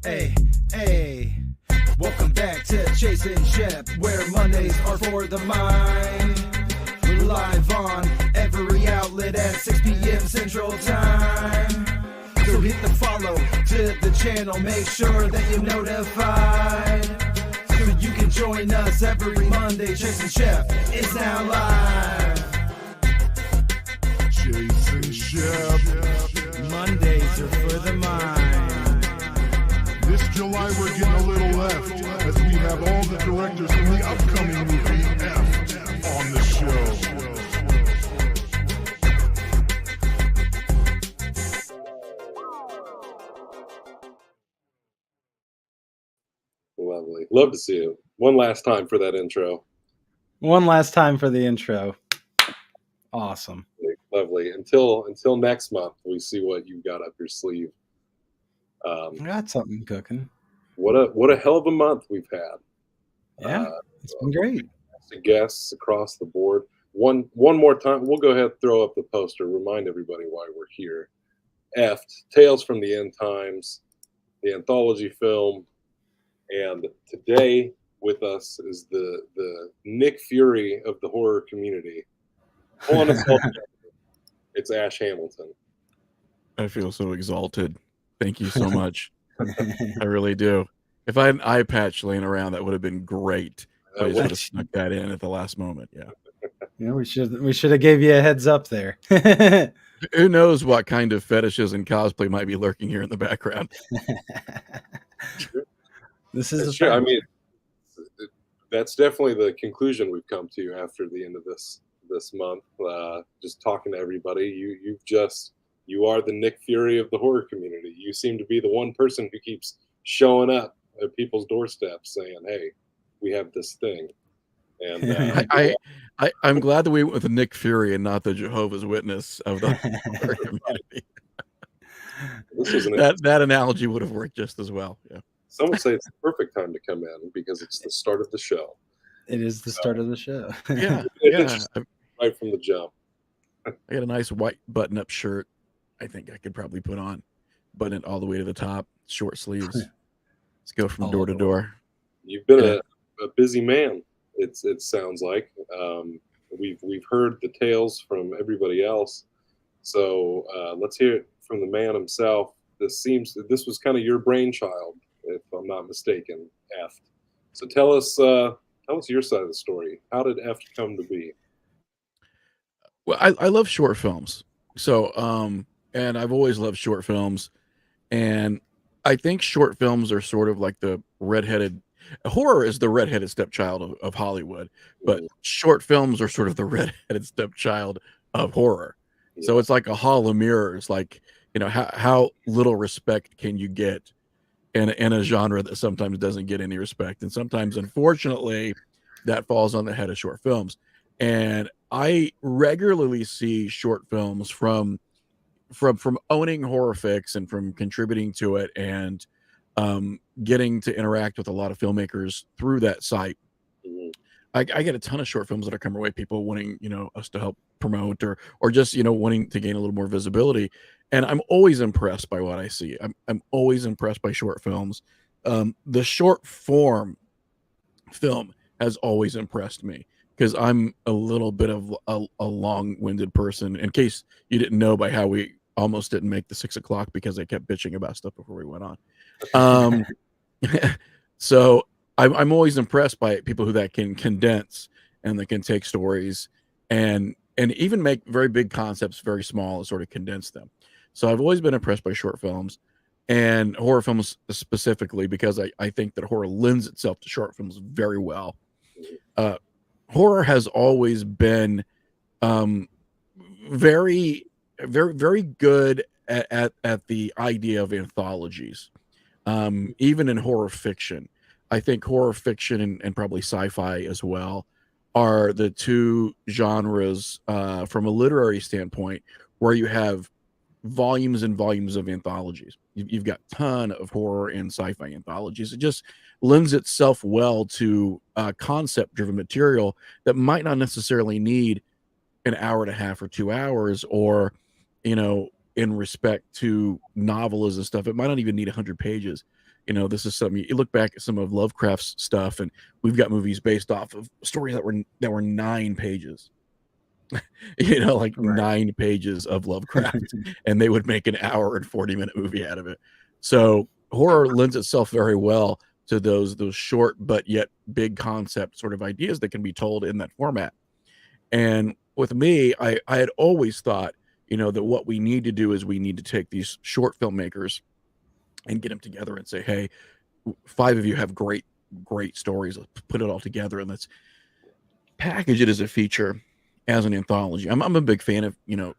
Hey, hey, welcome back to Chasing Shep, where Mondays are for the mind. We're live on every outlet at 6 p.m. Central Time. So hit the follow to the channel, make sure that you're notified. So you can join us every Monday. Chasing Shep is now live. Chasing Shep. Mondays are for the mind. This July we're getting a little left as we have all the directors from the upcoming movie F on the show. Lovely. Love to see you. One last time for that intro. One last time for the intro. Awesome. Lovely. Until next month, we see what you got up your sleeve. I got something cooking. What a hell of a month we've had. Yeah, it's been great. Guests across the board. One more time, we'll go ahead and throw up the poster. Remind everybody why we're here. Eft, Tales from the End Times, the anthology film, and today with us is the Nick Fury of the horror community. It's Ash Hamilton. I feel so exalted. Thank you so much. I really do. If I had an eye patch laying around, that would have been great. I just would have snuck that in at the last moment. Yeah. Yeah, we should have gave you a heads up there. Who knows what kind of fetishes and cosplay might be lurking here in the background? This is sure. I mean, that's definitely the conclusion we've come to after the end of this month. Just talking to everybody, you are the Nick Fury of the horror community. You seem to be the one person who keeps showing up at people's doorsteps saying, "Hey, we have this thing." And I'm glad that we went with the Nick Fury and not the Jehovah's Witness of the horror community. That analogy would have worked just as well. Yeah. Some would say it's the perfect time to come in because it's the start of the show. It is the start of the show. Yeah. Right from the jump. I got a nice white button-up shirt. I think I could probably put on, button it all the way to the top, short sleeves. Let's go from door to door. You've been a busy man. It sounds like we've heard the tales from everybody else. So let's hear it from the man himself. This was kind of your brainchild, if I'm not mistaken, Eft. So tell us your side of the story. How did Eft come to be? Well, I love short films. So and I've always loved short films, and I think short films are sort of like the horror is the redheaded stepchild of Hollywood, but short films are sort of the redheaded stepchild of horror. Yeah. So it's like a hall of mirrors. Like, how little respect can you get in a genre that sometimes doesn't get any respect, and sometimes, unfortunately, that falls on the head of short films. And I regularly see short films from owning HorrorFix and from contributing to it and getting to interact with a lot of filmmakers through that site. I get a ton of short films that are coming our way, people wanting us to help promote or just wanting to gain a little more visibility, and I'm always impressed by what I see. I'm always impressed by short films. The short form film has always impressed me because I'm a little bit of a long-winded person. In case you didn't know by how we almost didn't make the 6 o'clock because I kept bitching about stuff before we went on. So I'm always impressed by people that can condense and that can take stories and even make very big concepts very small and sort of condense them. So I've always been impressed by short films and horror films specifically because I think that horror lends itself to short films very well. Horror has always been very, very, very good at the idea of anthologies. Even in horror fiction, I think horror fiction and probably sci-fi as well are the two genres from a literary standpoint where you have volumes and volumes of anthologies. You've got a ton of horror and sci-fi anthologies. It just lends itself well to concept-driven material that might not necessarily need an hour and a half or 2 hours, or in respect to novelas and stuff, it might not even need 100 pages. this is something you look back at some of Lovecraft's stuff, and we've got movies based off of stories that were 9 pages. Like Right. 9 pages of Lovecraft, and they would make an hour and 40-minute movie out of it. So horror lends itself very well to those short but yet big concept sort of ideas that can be told in that format. And with me, I had always thought, that what we need to do is we need to take these short filmmakers and get them together and say, hey, 5 of you have great stories. Let's put it all together and let's package it as a feature, as an anthology. I'm a big fan of,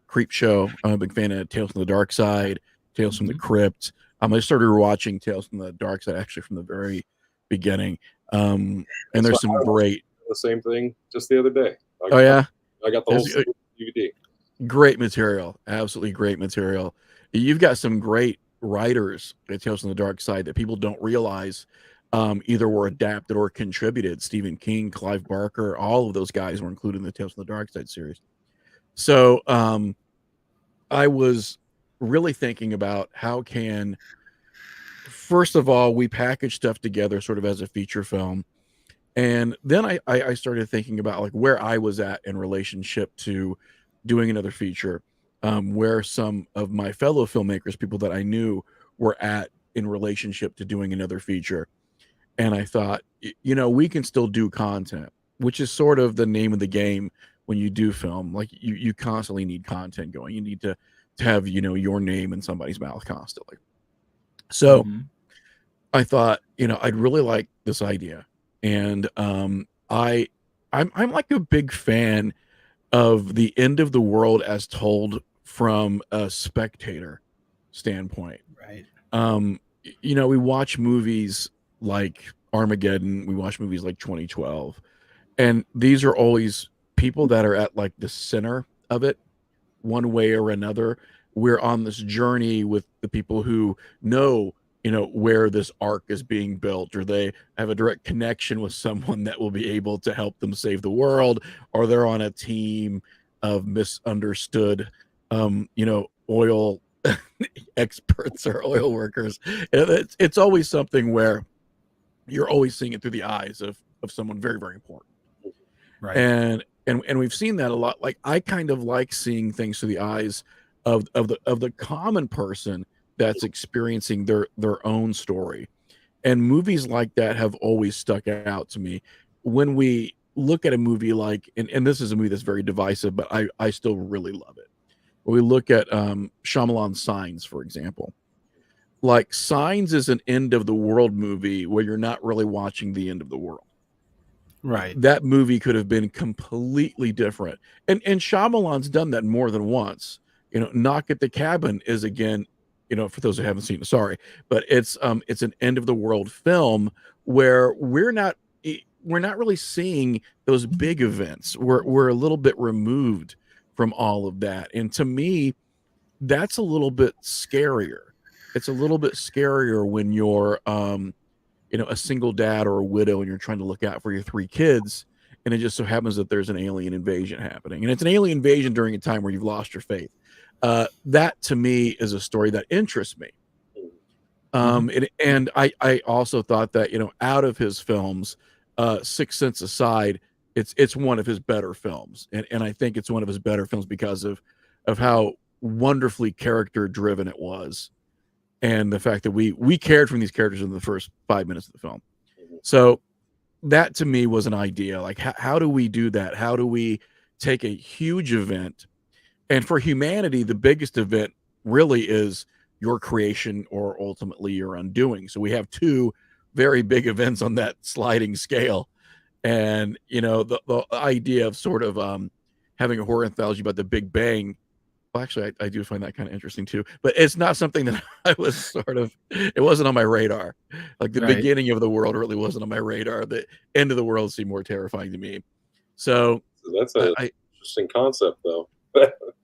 Creep Show. I'm a big fan of Tales from the Dark Side, Tales from the Crypt. I started watching Tales from the Dark Side actually from the very beginning. And there's some great. The same thing just the other day. Oh yeah, I got the whole DVD. Great material, absolutely great material. You've got some great writers at Tales from the Dark Side that people don't realize either were adapted or contributed. Stephen King, Clive Barker, all of those guys were included in the Tales from the Dark Side series. So I was really thinking about how can, first of all, we package stuff together sort of as a feature film. And then I started thinking about like where I was at in relationship to doing another feature, where some of my fellow filmmakers, people that I knew, were at in relationship to doing another feature. And I thought, we can still do content, which is sort of the name of the game when you do film. Like you constantly need content going. You need to have, your name in somebody's mouth constantly. So I thought, I'd really like this idea. And I'm like a big fan of the end of the world as told from a spectator standpoint. Right. We watch movies like Armageddon, we watch movies like 2012, and these are always people that are at like the center of it one way or another. We're on this journey with the people who know, where this arc is being built, or they have a direct connection with someone that will be able to help them save the world, or they're on a team of misunderstood, oil experts or oil workers. It's always something where you're always seeing it through the eyes of someone very, very important. Right. And we've seen that a lot. Like I kind of like seeing things through the eyes of the common person that's experiencing their own story. And movies like that have always stuck out to me. When we look at a movie like, and this is a movie that's very divisive, but I still really love it. When we look at Shyamalan's Signs, for example. Like Signs is an end of the world movie where you're not really watching the end of the world. Right. That movie could have been completely different. And Shyamalan's done that more than once. Knock at the Cabin is, again, for those who haven't seen it, sorry, but it's an end of the world film where we're not really seeing those big events. We're a little bit removed from all of that. And to me, that's a little bit scarier. It's a little bit scarier when you're, a single dad or a widow and you're trying to look out for your 3 kids. And it just so happens that there's an alien invasion happening. And it's an alien invasion during a time where you've lost your faith. That to me is a story that interests me. And I also thought that, out of his films, Sixth Sense aside, it's one of his better films. And I think it's one of his better films because of how wonderfully character driven it was. And the fact that we cared from these characters in the first 5 minutes of the film. So that to me was an idea. Like, how do we do that? How do we take a huge event? And for humanity, the biggest event really is your creation or ultimately your undoing. So we have 2 very big events on that sliding scale. And, the idea of sort of having a horror anthology about the Big Bang. Well, actually, I do find that kind of interesting too, but it's not something that I was it wasn't on my radar. Like the beginning of the world really wasn't on my radar. The end of the world seemed more terrifying to me. So that's an interesting concept though.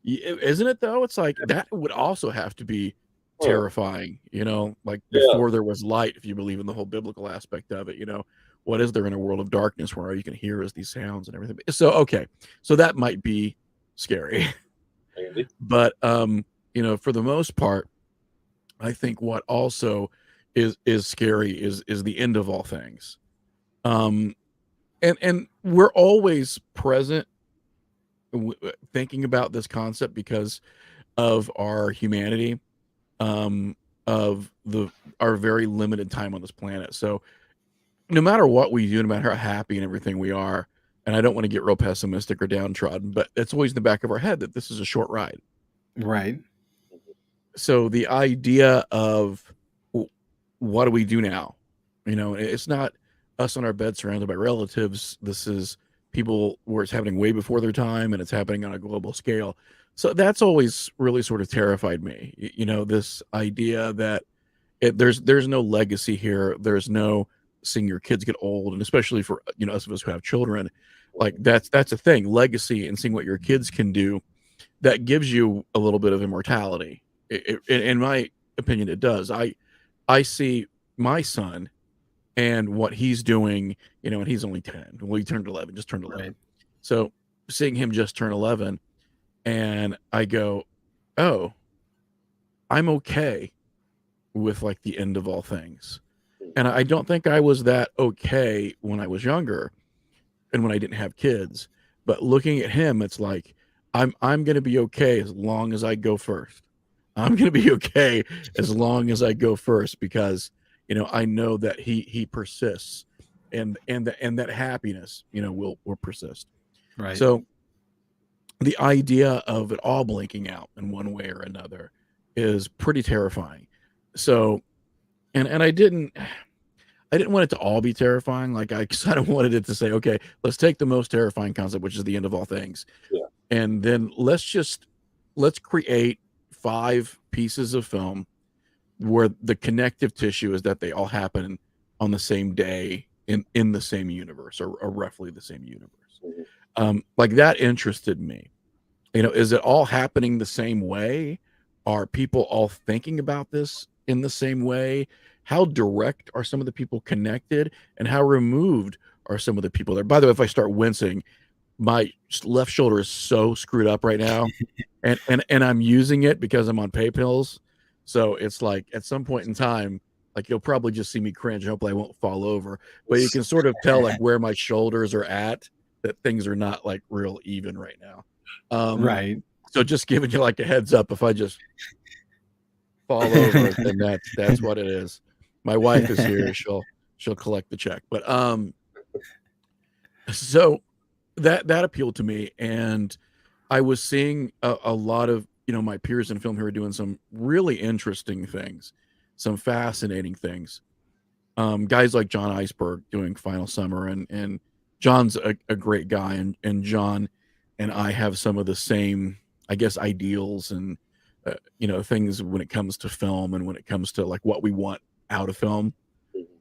Isn't it though? It's like that would also have to be terrifying, like before there was light, if you believe in the whole biblical aspect of it, what is there in a world of darkness where all you can hear is these sounds and everything? So, okay. So that might be scary. But for the most part, I think what also is scary, is the end of all things. And we're always present thinking about this concept because of our humanity, of our very limited time on this planet. So no matter what we do, no matter how happy and everything we are, and I don't want to get real pessimistic or downtrodden, but it's always in the back of our head that this is a short ride. Right. So the idea of what do we do now? It's not us on our bed surrounded by relatives. This is people where it's happening way before their time and it's happening on a global scale. So that's always really sort of terrified me. This idea that there's no legacy here. There's no seeing your kids get old, and especially for us of us who have children, like that's a thing. Legacy and seeing what your kids can do, that gives you a little bit of immortality. In my opinion, it does. I see my son and what he's doing, and he's only 10. Well, he turned 11, just turned 11. Right. So seeing him just turn 11, and I go, oh, I'm okay with like the end of all things. And I don't think I was that okay when I was younger and when I didn't have kids. But looking at him, it's like I'm going to be okay as long as I go first. I'm going to be okay as long as I go first, because I know that he persists, and that happiness will persist. Right. So the idea of it all blinking out in one way or another is pretty terrifying. So and I didn't want it to all be terrifying. Like I kind of wanted it to say, okay, let's take the most terrifying concept, which is the end of all things. Yeah. And then let's create 5 pieces of film where the connective tissue is that they all happen on the same day in the same universe, or roughly the same universe. Like that interested me. Is it all happening the same way? Are people all thinking about this in the same way? How direct are some of the people connected, and how removed are some of the people there? By the way, if I start wincing, my left shoulder is so screwed up right now, and I'm using it because I'm on pay pills. So it's like at some point in time, like you'll probably just see me cringe. Hopefully I won't fall over, but you can sort of tell like where my shoulders are at, that things are not like real even right now. Right. So just giving you like a heads up, if I just fall over, then that's what it is. My wife is here. She'll collect the check. But so that appealed to me, and I was seeing a lot of my peers in film who are doing some really interesting things, some fascinating things. Guys like John Iceberg doing Final Summer, and John's a great guy, and John and I have some of the same, I guess, ideals and things when it comes to film, and when it comes to like what we want out of film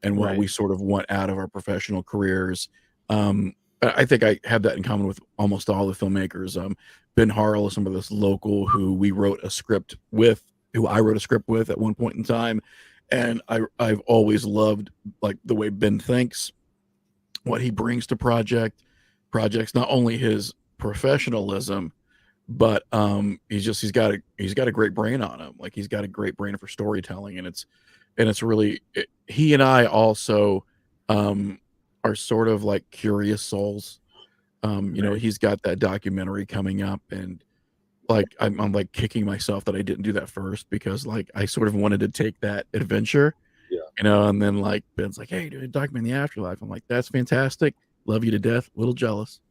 and what we sort of want out of our professional careers. I think I have that in common with almost all the filmmakers. Ben Harrell is some of this local who I wrote a script with at one point in time. And I've always loved like the way Ben thinks, what he brings to projects, not only his professionalism, but he's got a great brain on him. Like he's got a great brain for storytelling, and it's really he and I also are sort of like curious souls. He's got that documentary coming up, and like I'm like kicking myself that I didn't do that first, because like I sort of wanted to take that adventure. And then like Ben's like, hey, do a document in the afterlife. I'm like, that's fantastic. Love you to death. A little jealous,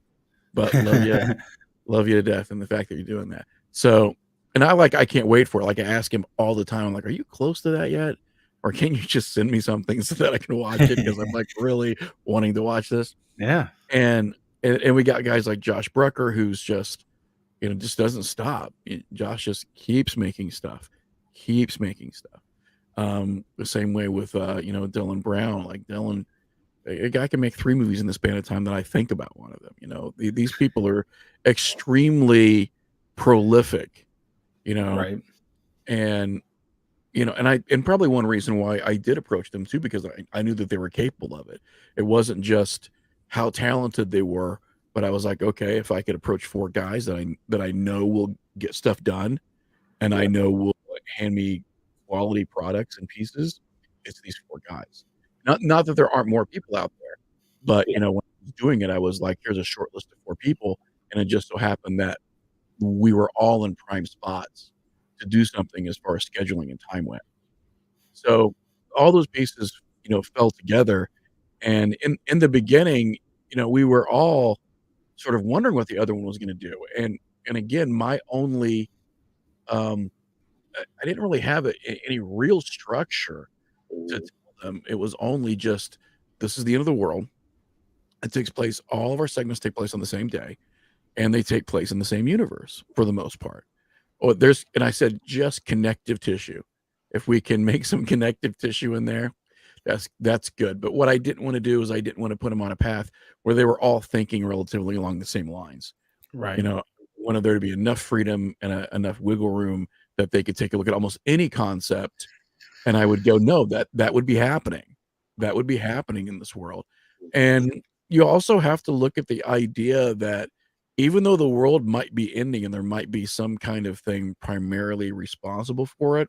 but love you to death. And the fact that you're doing that. So, and I can't wait for it. Like I ask him all the time, I'm like, are you close to that yet? Or can you just send me something so that I can watch it? Because I'm like really wanting to watch this. Yeah. And we got guys like Josh Brucker, who's just, just doesn't stop. Josh just keeps making stuff. The same way with Dylan Brown. Like Dylan, a guy can make 3 movies in the span of time that I think about one of them. These people are extremely prolific, Right. and and probably one reason why I did approach them too, because I knew that they were capable of it. It wasn't just how talented they were, but I was like, okay, if I could approach 4 guys that I know will get stuff done, and I know will hand me quality products and pieces, it's these 4 guys. Not that there aren't more people out there, but, when I was doing it, I was like, "Here's a short list of 4 people," and it just so happened that we were all in prime spots to do something as far as scheduling and time went. So, all those pieces, fell together, and in the beginning, we were all sort of wondering what the other one was gonna do, and again, my only, um I didn't really have any real structure to tell them. It was only just, "This is the end of the world. It takes place all of our segments take place on the same day, and they take place in the same universe for the most part." Oh, and I said, "Just connective tissue. If we can make some connective tissue in there, that's good." But what I didn't wanna do is I didn't wanna put them on a path where they were all thinking relatively along the same lines. Right. I wanted there to be enough freedom and enough wiggle room that they could take a look at almost any concept, and I would go, "No, that would be happening. That would be happening in this world." And you also have to look at the idea that even though the world might be ending and there might be some kind of thing primarily responsible for it,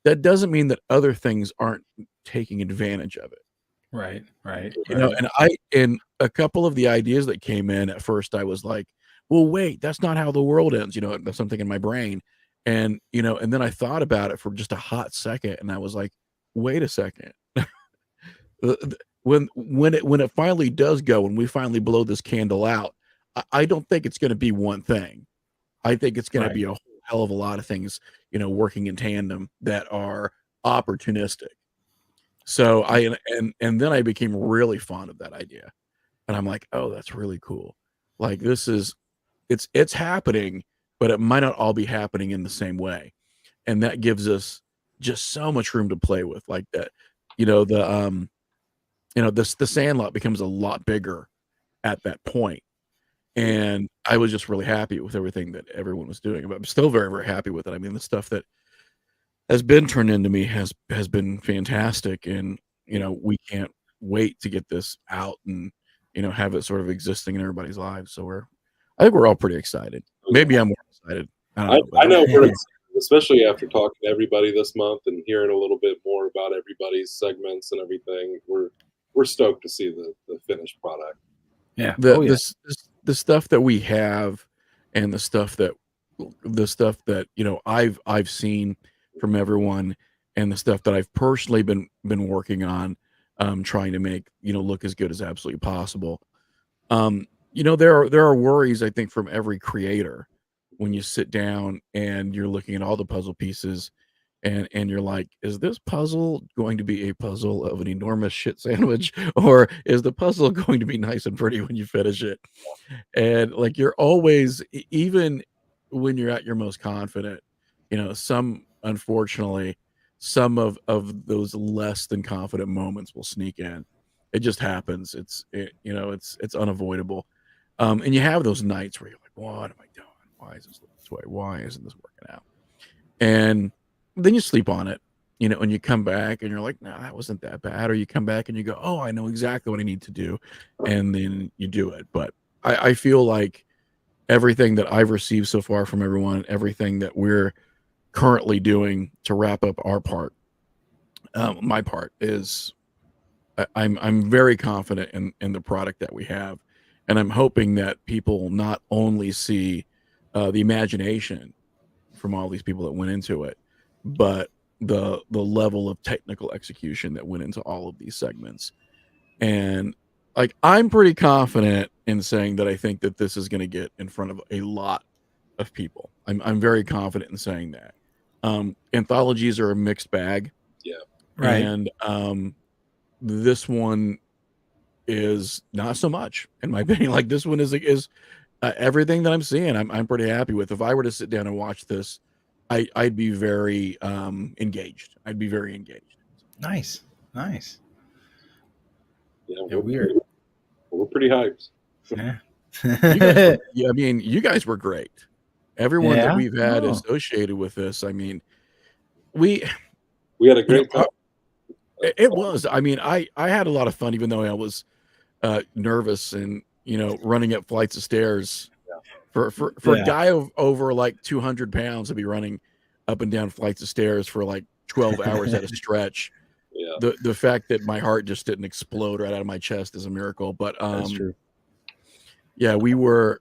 that doesn't mean that other things aren't taking advantage of it. Right. Right. And a couple of the ideas that came in at first, I was like, "Well, wait, that's not how the world ends," that's something in my brain. And then I thought about it for just a hot second, and I was like, "Wait a second. When it finally does go, when we finally blow this candle out, I don't think it's gonna be one thing. I think it's gonna Right. be a whole hell of a lot of things, working in tandem that are opportunistic." So and then I became really fond of that idea, and I'm like, "Oh, that's really cool." Like, it's happening, but it might not all be happening in the same way, and that gives us just so much room to play with, like that, the, the Sandlot becomes a lot bigger at that point, and I was just really happy with everything that everyone was doing, but I'm still very, very happy with it. I mean, the stuff that has been turned into me has been fantastic, and, we can't wait to get this out and, have it sort of existing in everybody's lives, so I think we're all pretty excited. Maybe I'm more excited. I don't know, I know we're Yeah. excited, especially after talking to everybody this month and hearing a little bit more about everybody's segments and everything. We're stoked to see the finished product. Yeah. the Oh yeah. the stuff that we have and the stuff that I've seen from everyone, and the stuff that I've personally been working on, trying to make look as good as absolutely possible. There are worries, I think, from every creator when you sit down and you're looking at all the puzzle pieces, and you're like, "Is this puzzle going to be a puzzle of an enormous shit sandwich, or is the puzzle going to be nice and pretty when you finish it?" And, like, you're always even when you're at your most confident, unfortunately, some of those less than confident moments will sneak in. It just happens. It's unavoidable. And you have those nights where you're like, "What am I doing? Why is this way? Why isn't this working out?" And then you sleep on it, and you come back and you're like, "No, that wasn't that bad." Or you come back and you go, "Oh, I know exactly what I need to do." And then you do it. But I feel like everything that I've received so far from everyone, everything that we're currently doing to wrap up our part, my part is I'm very confident in the product that we have, and I'm hoping that people not only see the imagination from all these people that went into it, but the level of technical execution that went into all of these segments. And like, I'm pretty confident in saying that I think that this is going to get in front of a lot of people. I'm very confident in saying that. Anthologies are a mixed bag, Yeah. Right. and this one is not so much, in my opinion. Like, this one is everything that I'm seeing. I'm pretty happy with. If I were to sit down and watch this, I'd be very engaged. I'd be very engaged. Nice. Nice. Yeah, Yeah, weird. we're pretty hyped. Yeah. You guys I mean, you guys were great. Everyone that Yeah. we've had Oh. associated with this, I mean, we, We had a you know, great time. it was. I mean, I had a lot of fun, even though I was nervous and running up flights of stairs. For a Yeah. guy over like 200 pounds to be running up and down flights of stairs for like 12 hours at a stretch, Yeah. The fact that my heart just didn't explode right out of my chest is a miracle. But That's true. yeah, we were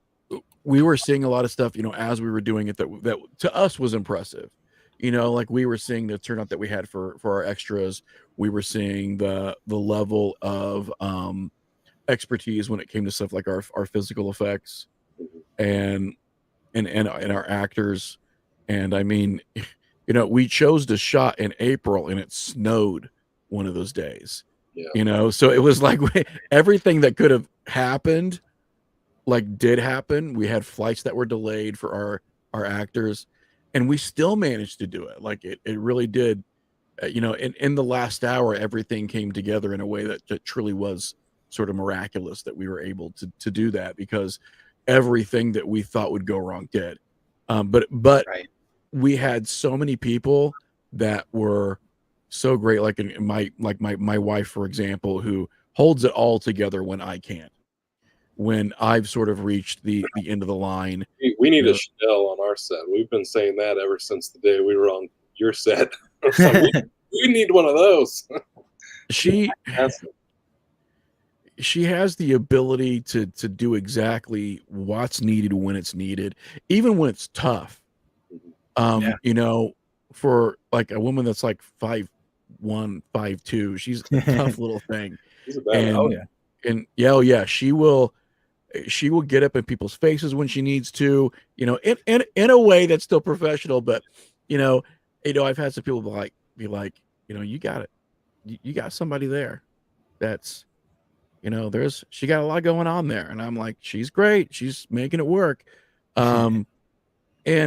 seeing a lot of stuff, as we were doing it that to us was impressive. Like we were seeing the turnout that we had for our extras. We were seeing the level of expertise when it came to stuff like our physical effects and our actors. And I mean, we chose to shot in April and it snowed one of those days. Yeah. So it was like everything that could have happened did happen. We had flights that were delayed for our actors, and we still managed to do it. Like it really did. In the last hour, everything came together in a way that truly was sort of miraculous that we were able to do that, because everything that we thought would go wrong did. But Right. we had so many people that were so great. Like my wife, for example, who holds it all together when I can't. When I've sort of reached the end of the line. We need you know, a Chanel on our set. We've been saying that ever since the day we were on your set. So we need one of those. she That's she has the ability to do exactly what's needed when it's needed, even when it's tough. Yeah. For like a woman that's like 5'1", 5'2", she's a tough little thing. He's a badass. And Oh, yeah. yeah, she will get up in people's faces when she needs to, in a way that's still professional. But I've had some people be like, you got it, you got somebody there that's, she got a lot going on there, and I'm like, she's great, she's making it work. And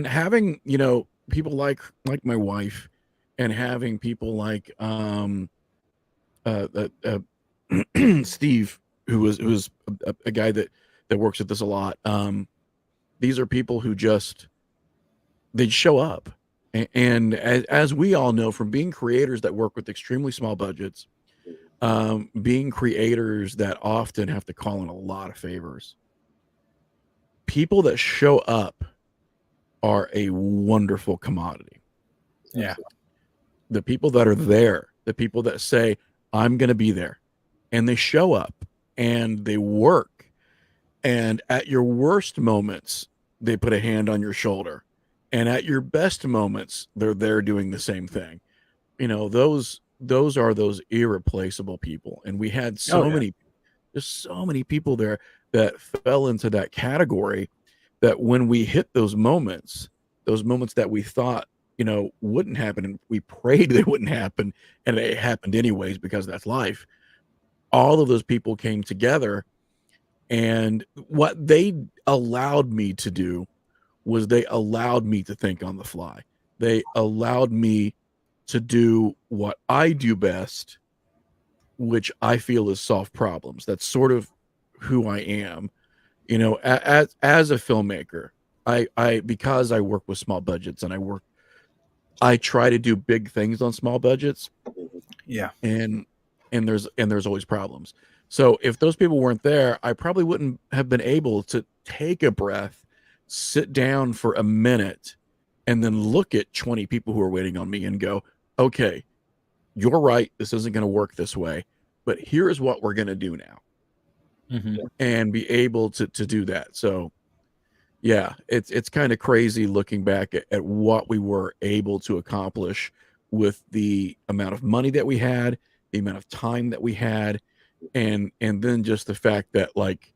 having people like my wife, and having people like Steve, who was a guy that works at this a lot. These are people who just, they show up. And as we all know from being creators that work with extremely small budgets, being creators that often have to call in a lot of favors, people that show up are a wonderful commodity. Yeah. The people that are there, the people that say, I'm going to be there, and they show up and they work, and at your worst moments they put a hand on your shoulder, and at your best moments they're there doing the same thing. Those are those irreplaceable people. And we had so many people there that fell into that category, that when we hit those moments that we thought wouldn't happen, and we prayed they wouldn't happen, and it happened anyways, because that's life. All of those people came together, and what they allowed me to do was they allowed me to think on the fly. They allowed me to do what I do best, which I feel is solve problems. That's sort of who I am. As a filmmaker, I because I work with small budgets, and I try to do big things on small budgets. Yeah. And there's always problems. So if those people weren't there, I probably wouldn't have been able to take a breath, sit down for a minute, and then look at 20 people who are waiting on me and go, okay, you're right, this isn't going to work this way, but here's what we're going to do now. And be able to do that. So yeah, it's kind of crazy looking back at what we were able to accomplish with the amount of money that we had, the amount of time that we had, and then just the fact that, like,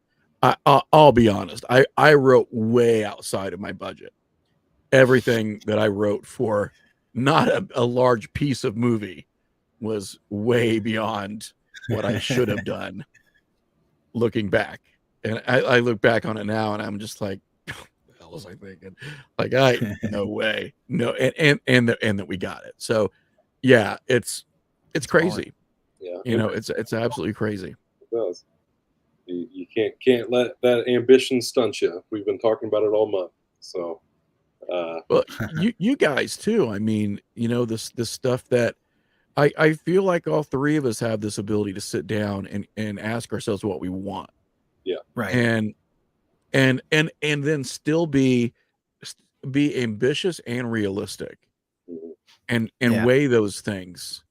I'll be honest, I wrote way outside of my budget. Everything that I wrote for not a large piece of movie was way beyond what I should have done, looking back. And I look back on it now, and I'm just like, what the hell was I thinking? Like, no way. No. And that we got it. So yeah, it's crazy. Yeah. It's absolutely crazy. It does. You can't let that ambition stunt you. We've been talking about it all month. So Well, you guys too. I mean, this stuff that I feel like all three of us have this ability to sit down and ask ourselves what we want. Yeah. Right. And then still be ambitious and realistic, Mhm. and Yeah. weigh those things,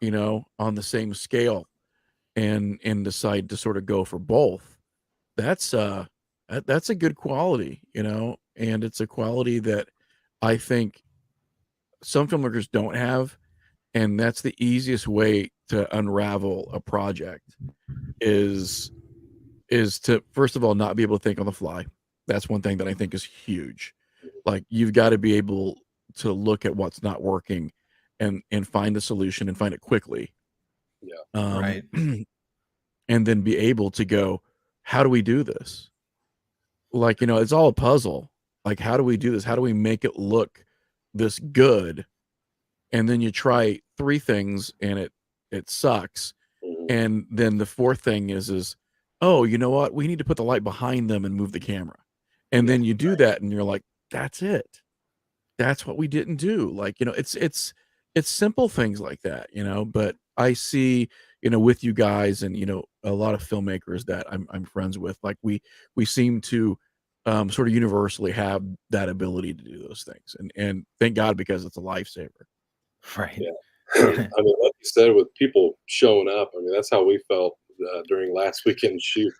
on the same scale, and decide to sort of go for both. That's that's a good quality, and it's a quality that I think some filmmakers don't have, and that's the easiest way to unravel a project is to, first of all, not be able to think on the fly. That's one thing that I think is huge. Like, you've got to be able to look at what's not working and find a solution and find it quickly. Yeah. Right. And then be able to go, how do we do this? Like, it's all a puzzle. Like, how do we do this? How do we make it look this good? And then you try 3 things and it sucks. Mhm. And then the fourth thing is, oh, you know what? We need to put the light behind them and move the camera. And then you do that and you're like, that's it. That's what we didn't do. Like, it's simple things like that, but I see, with you guys and, a lot of filmmakers that I'm friends with, like we seem to sort of universally have that ability to do those things. And thank God, because it's a lifesaver. Right. Yeah. I mean, like you said, with people showing up, I mean, that's how we felt during last weekend's shoot.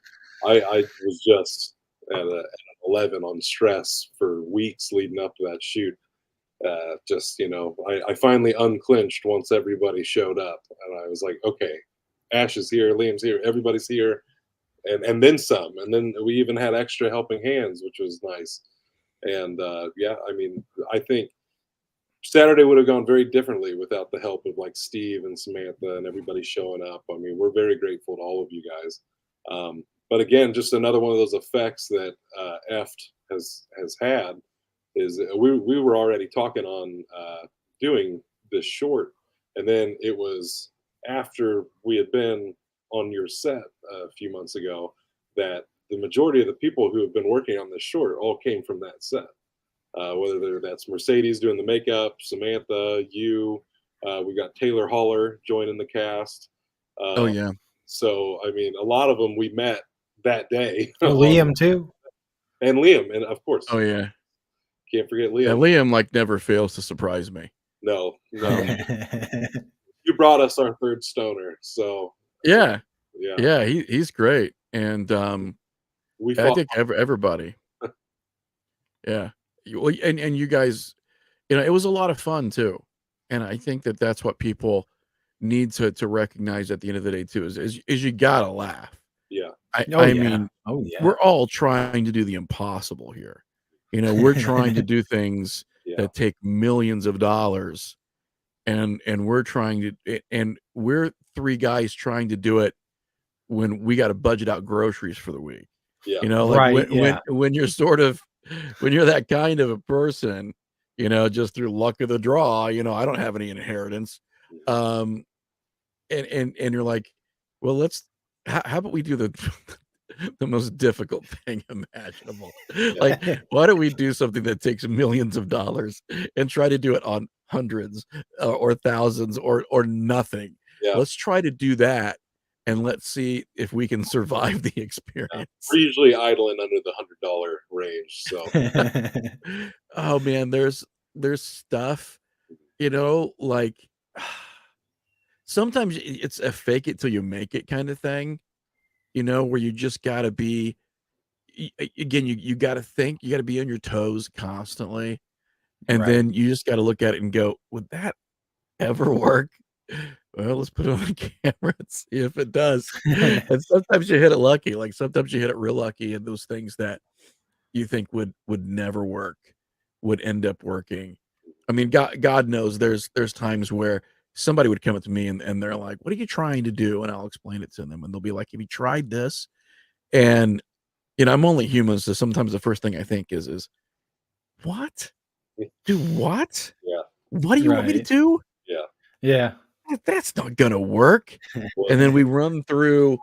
I was just at an 11 on stress for weeks leading up to that shoot. I finally unclinched once everybody showed up, and I was like, okay, Ash is here, Liam's here, everybody's here, and then some, and then we even had extra helping hands, which was nice. And yeah, I mean, I think Saturday would have gone very differently without the help of like Steve and Samantha and everybody showing up. I mean, we're very grateful to all of you guys. But again, just another one of those effects that EFT has had is we were already talking on doing this short, and then it was after we had been on your set a few months ago that the majority of the people who have been working on this short all came from that set. Whether that's Mercedes doing the makeup, Samantha, you, we got Taylor Haller joining the cast. Oh yeah. So I mean, a lot of them we met that day. Oh, Liam too. And Liam, and of course, Oh yeah. can't forget Yeah, Liam. Liam like never fails to surprise me. No, Um, you brought us our third stoner, so yeah, yeah, he's great, and we I fought. think everybody, yeah, and you guys, it was a lot of fun too, and I think that that's what people need to recognize at the end of the day too is you gotta laugh. Yeah, I mean, Oh yeah. we're all trying to do the impossible here. We're trying to do things yeah, that take millions of dollars, and we're trying to, and we're 3 guys trying to do it when we got to budget out groceries for the week. yeah, Like Right, yeah. when you're sort of, when you're that kind of a person, just through luck of the draw, I don't have any inheritance. Um, and you're like, well, how about we do the most difficult thing imaginable? Like, why don't we do something that takes millions of dollars and try to do it on hundreds or thousands or nothing? yeah. Let's try to do that, and let's see if we can survive the experience. We're usually idling under the $100 range, so Oh man, there's stuff, like sometimes it's a fake it till you make it kind of thing, where you just gotta be, again, you gotta think, you gotta be on your toes constantly, and Right. then you just gotta look at it and go, would that ever work? Well, let's put it on the camera and see if it does. And sometimes you hit it lucky, like sometimes you hit it real lucky, and those things that you think would never work would end up working. I mean, God knows there's times where somebody would come up to me and they're like, "What are you trying to do?" And I'll explain it to them, and they'll be like, "Have you tried this?" And I'm only human, so sometimes the first thing I think is, "What? Do what? yeah, What do you want me to Right. do? yeah. Yeah. That's not gonna work." Well, And then we run through,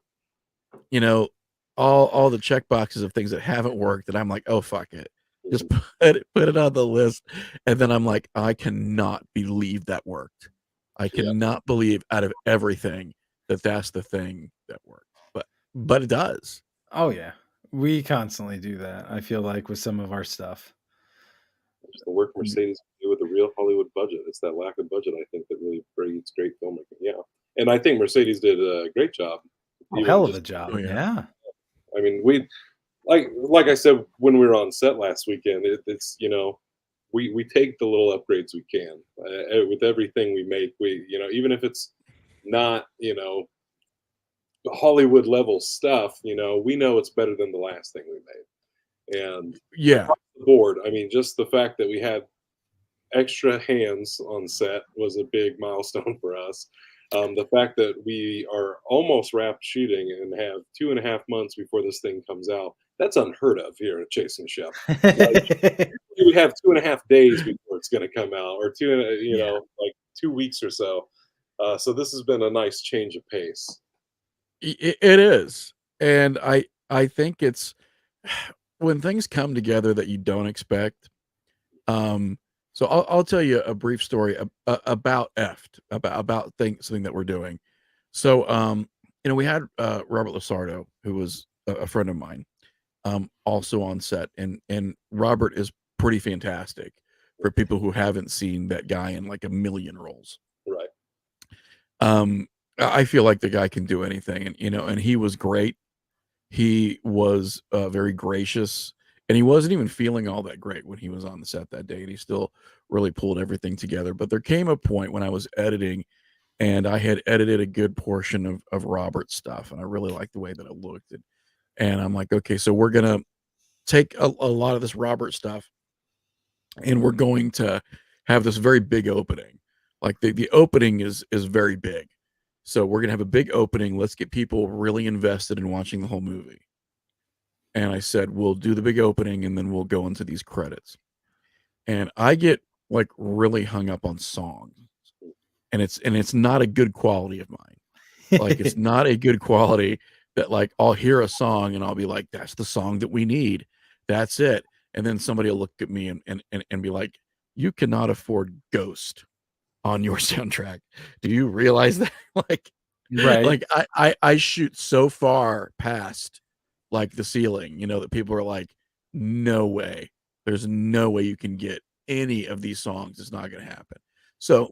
you know, all the check boxes of things that haven't worked, and I'm like, "Oh, fuck it. Just put it on the list." And then I'm like, "I cannot believe that worked. I Yeah. cannot believe out of everything that that's the thing that worked." But it does. Oh yeah. We constantly do that, I feel like, with some of our stuff. Just the work Mercedes do with a real Hollywood budget. It's that lack of budget, I think, that really breeds great filmmaking. Yeah, and I think Mercedes did a great job. Oh, Even hell of just, a job. Oh, yeah. Yeah. I mean, we like I said when we were on set last weekend. It's we take the little upgrades we can with everything we make. We even if it's not Hollywood level stuff. We know it's better than the last thing we made, and Yeah. across the board. I mean, just the fact that we had extra hands on set was a big milestone for us. The fact that we are almost wrapped shooting and have 2.5 months before this thing comes out, that's unheard of here at Chase and Shep. We have 2.5 days before it's going to come out, or like 2 weeks or so. So this has been a nice change of pace. It is, and I think it's when things come together that you don't expect. So I'll tell you a brief story about something that we're doing. So we had Robert Lasardo, who was a friend of mine, also on set, and Robert is pretty fantastic for people who haven't seen that guy in like a million roles. Right. I feel like the guy can do anything, and he was great. He was very gracious, and he wasn't even feeling all that great when he was on the set that day, and he still really pulled everything together. But there came a point when I was editing, and I had edited a good portion of Robert's stuff, and I really liked the way that it looked. And I'm like, okay, so we're gonna take a lot of this Robert stuff, and we're going to have this very big opening. Like the opening is very big. So we're gonna have a big opening. Let's get people really invested in watching the whole movie. And I said, we'll do the big opening and then we'll go into these credits. And I get like really hung up on songs. And it's not a good quality of mine. Like it's not a good quality that like I'll hear a song and I'll be like, that's the song that we need. That's it. And then somebody will look at me and be like, you cannot afford Ghost on your soundtrack. Do you realize that? Like, Right. like I shoot so far past like the ceiling, that people are like, no way. There's no way you can get any of these songs. It's not going to happen. So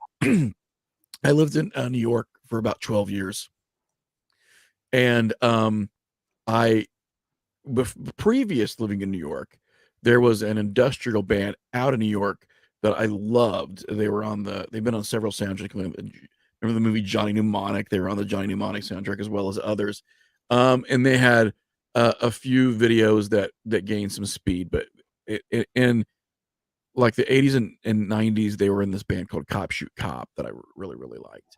I lived in New York for about 12 years. And previous living in New York, there was an industrial band out of New York that I loved. They've been on several soundtracks. Remember the movie Johnny Mnemonic? They were on the Johnny Mnemonic soundtrack as well as others. And they had a few videos that gained some speed, but in like the 80s and 90s, they were in this band called Cop Shoot Cop that I really, really liked.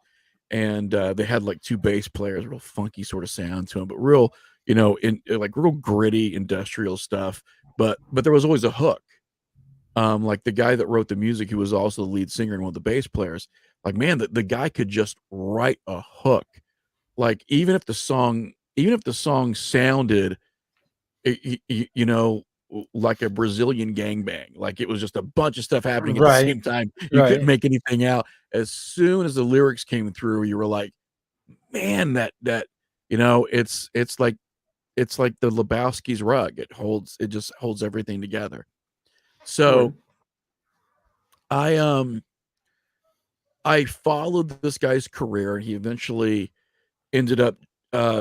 And they had like two bass players, real funky sort of sound to them, but real, like real gritty industrial stuff. But there was always a hook. Like the guy that wrote the music, who was also the lead singer and one of the bass players, like, man, the guy could just write a hook. Like even if the song sounded, like a Brazilian gangbang, like it was just a bunch of stuff happening at the Right. same time. You couldn't make anything out. As soon as the lyrics came through, you were like, man, that it's like the Lebowski's rug. It just holds everything together. So I followed this guy's career, and he eventually ended up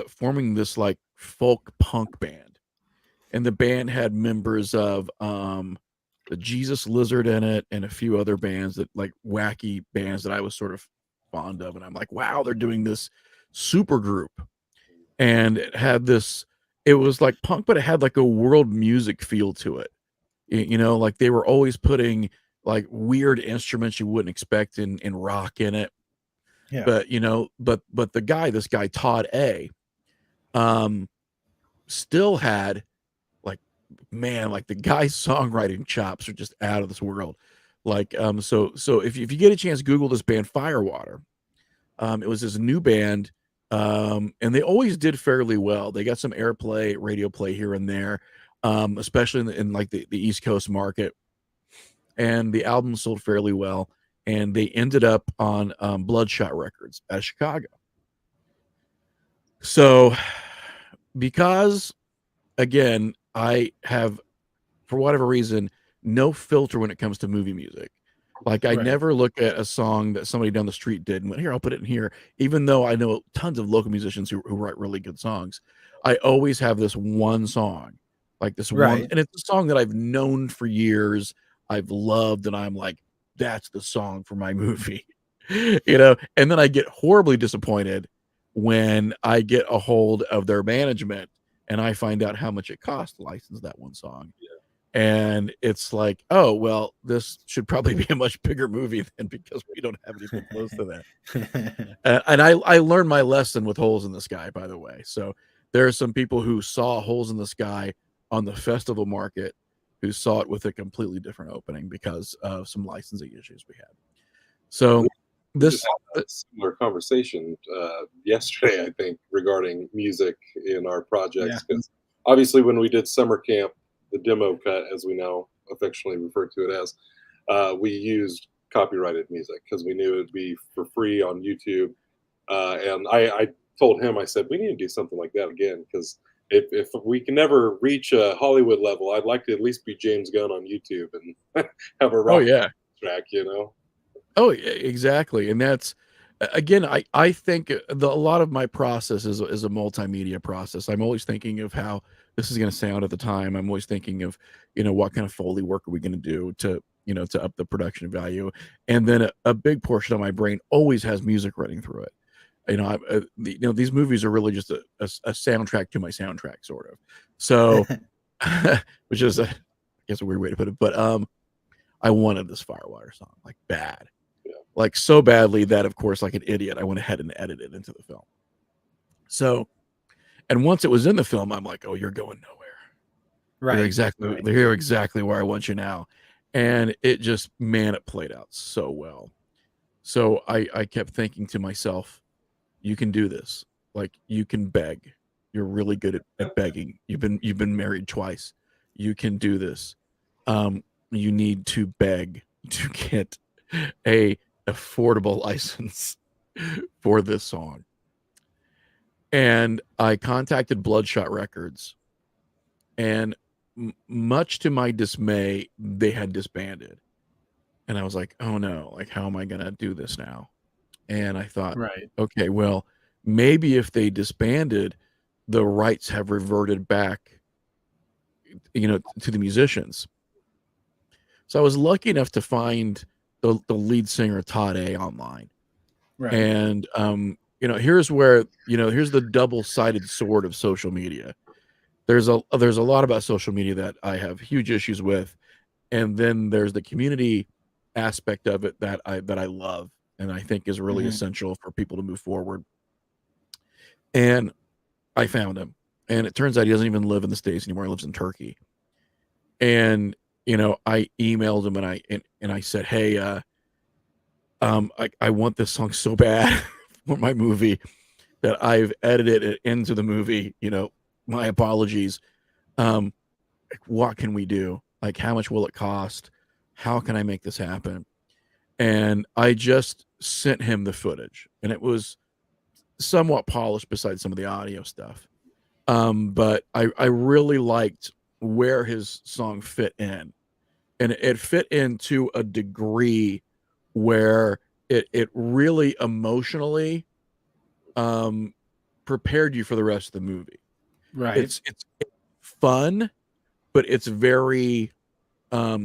forming this like folk punk band. And the band had members of the Jesus Lizard in it and a few other bands, that like wacky bands that I was sort of fond of. And I'm like, wow, they're doing this super group. And it was like punk, but it had like a world music feel to it. Like they were always putting like weird instruments you wouldn't expect in rock in it. Yeah. But this guy, Todd A, still had like the guy's songwriting chops are just out of this world. Like, so if you get a chance, Google this band Firewater. It was this new band, and they always did fairly well. They got some airplay, radio play here and there, especially in like the East Coast market. And the album sold fairly well, and they ended up on Bloodshot Records out of Chicago. So, because again, I have, for whatever reason, no filter when it comes to movie music. Like I Right. never look at a song that somebody down the street did and went, here, I'll put it in here. Even though I know tons of local musicians who write really good songs, I always have this one song, like this one, Right. and it's a song that I've known for years, I've loved, and I'm like, that's the song for my movie, and then I get horribly disappointed when I get a hold of their management and I find out how much it costs to license that one song. And it's like, oh, well, this should probably be a much bigger movie then, because we don't have anything close to that. And I learned my lesson with Holes in the Sky, by the way. So there are some people who saw Holes in the Sky on the festival market who saw it with a completely different opening because of some licensing issues we had. So We this just had a similar conversation yesterday, I think, regarding music in our projects. Because obviously, when we did summer camp, the demo cut, as we now affectionately refer to it as, we used copyrighted music because we knew it would be for free on YouTube. And I told him, I said, we need to do something like that again, because if we can never reach a Hollywood level, I'd like to at least be James Gunn on YouTube and have a rock track, Oh, exactly. And that's, again, I think a lot of my process is a multimedia process. I'm always thinking of how this is going to sound at the time. I'm always thinking of, what kind of Foley work are we going to do to, to up the production value. And then a big portion of my brain always has music running through it. These movies are really just a soundtrack to my soundtrack, sort of. So, which is, I guess, a weird way to put it. But I wanted this Firewater song, like, bad. Like, so badly that, of course, like an idiot, I went ahead and edited it into the film. So, and once it was in the film, I'm like, oh, you're going nowhere. Right. You're exactly where I want you now. And it just, man, it played out so well. So I kept thinking to myself, you can do this. Like, you can beg. You're really good at begging. You've been married twice. You can do this. You need to beg to get a affordable license for this song. And I contacted Bloodshot Records, and much to my dismay, they had disbanded. And I was like, oh no, like, how am I going to do this now? And I thought, okay, well, maybe if they disbanded, the rights have reverted back, to the musicians. So I was lucky enough to find the lead singer, Todd A, online. Right. And, here's where, here's the double-sided sword of social media. There's a lot about social media that I have huge issues with. And then there's the community aspect of it that I love, and I think is really essential for people to move forward. And I found him, and it turns out he doesn't even live in the States anymore. He lives in Turkey. And, I emailed him and I said, hey, I want this song so bad for my movie that I've edited it into the movie. My apologies. What can we do? Like, how much will it cost? How can I make this happen? And I just sent him the footage, and it was somewhat polished besides some of the audio stuff. But I really liked where his song fit in, and it fit into a degree where it really emotionally prepared you for the rest of the movie. Right. It's fun, but it's very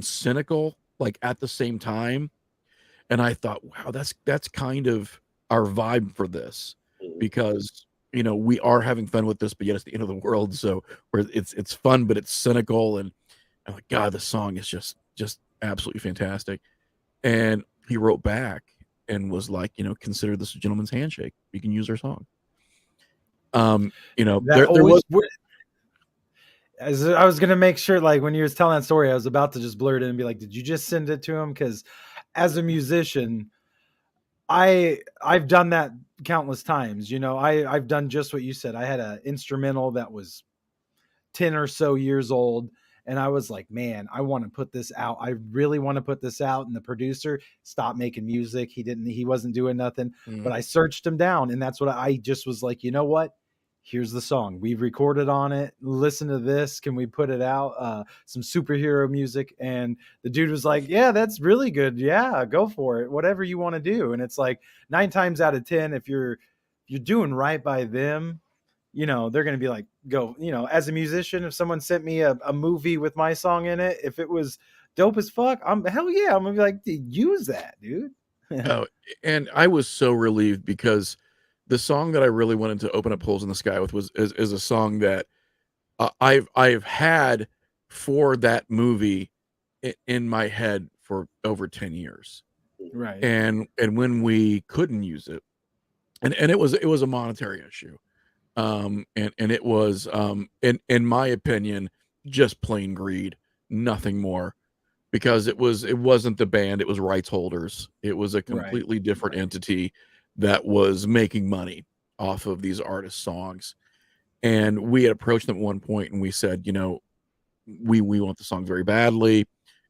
cynical, like, at the same time. And I thought, wow, that's kind of our vibe for this, because we are having fun with this, but yet it's the end of the world. So where it's fun, but it's cynical. And I'm like, God, this song is just absolutely fantastic. And he wrote back and was like, consider this a gentleman's handshake. You can use our song. As I was gonna make sure, like, when you was telling that story, I was about to just blurt in and be like, did you just send it to him? Because as a musician, I've done that countless times. I've done just what you said. I had an instrumental that was 10 or so years old, and I was like, man, I want to put this out. I really want to put this out. And the producer stopped making music. He wasn't doing nothing. But I searched him down, and that's what I just was like, you know what? here's the song. We've recorded on it. Listen to this. Can we put it out? Some superhero music. And the dude was like, yeah, that's really good. Yeah, go for it. Whatever you want to do. And it's like 9 times out of 10, if you're doing right by them, you know, they're going to be like, go, you know, as a musician, if someone sent me a movie with my song in it, if it was dope as fuck, hell yeah, I'm going to be like, use that, dude. Oh, and I was so relieved because the song that I really wanted to open up Holes in the Sky with is a song that I've had for that movie in my head for over 10 years. Right. And when we couldn't use it, and it was a monetary issue. And it was in my opinion just plain greed, nothing more. Because it wasn't the band, it was rights holders. It was a completely different entity that was making money off of these artists' songs. And we had approached them at one point and we said, you know, we want the song very badly.